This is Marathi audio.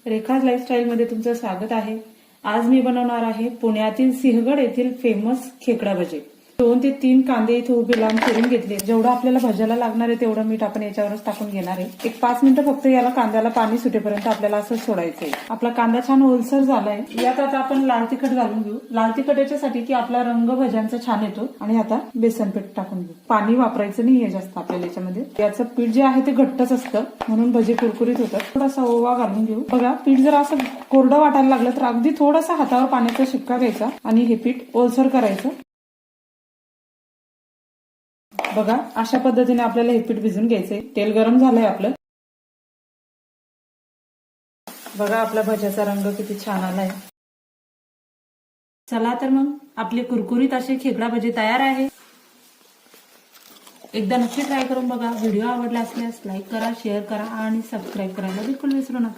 रेखाज लाईफस्टाईल मध्ये तुमचं स्वागत आहे। आज मी बनवणार आहे पुण्यातील सिंहगड येथील फेमस खेकडा भजे। 2 ते 3 कांदे इथे उभे लांब चिरून घेतले। जेवढं आपल्याला भज्याला लागणार आहे तेवढं मीठ आपण याच्यावरच टाकून घेणार आहे। एक 5 मिनिटं फक्त याला कांद्याला पाणी सुटेपर्यंत आपल्याला असं सोडायचंय। आपला कांदा छान ओलसर झालाय। यात आता आपण लाल तिखट घालून घेऊ। लाल तिखट याच्यासाठी की आपला रंग भज्यांचा छान येतो। आणि आता बेसन पीठ टाकून घेऊ। पाणी वापरायचं नाहीये जास्त आपल्याला याच्यामध्ये। याचं पीठ जे आहे ते घट्टच असतं म्हणून भजे कुरकुरीत होतात। थोडासा ओवा घालून घेऊ। बघा पीठ जर असं कोरडं वाटायला लागलं तर अगदी थोडासा हातावर पाण्याचा शिपका घ्यायचा आणि हे पीठ ओलसर करायचं। बघा अशा पद्धतीने आपल्याला हे पीठ भिजून घ्यायचंय। तेल गरम झालंय आपलं। बघा आपला भज्याचा रंग किती छान आलाय। चला तर मग आपले कुरकुरीत असे खेकडा भजे तयार आहे। एकदा नक्की ट्राय करून बघा। व्हिडिओ आवडला असल्यास लाईक करा, शेअर करा आणि सबस्क्राईब करायला बिलकुल विसरू नका।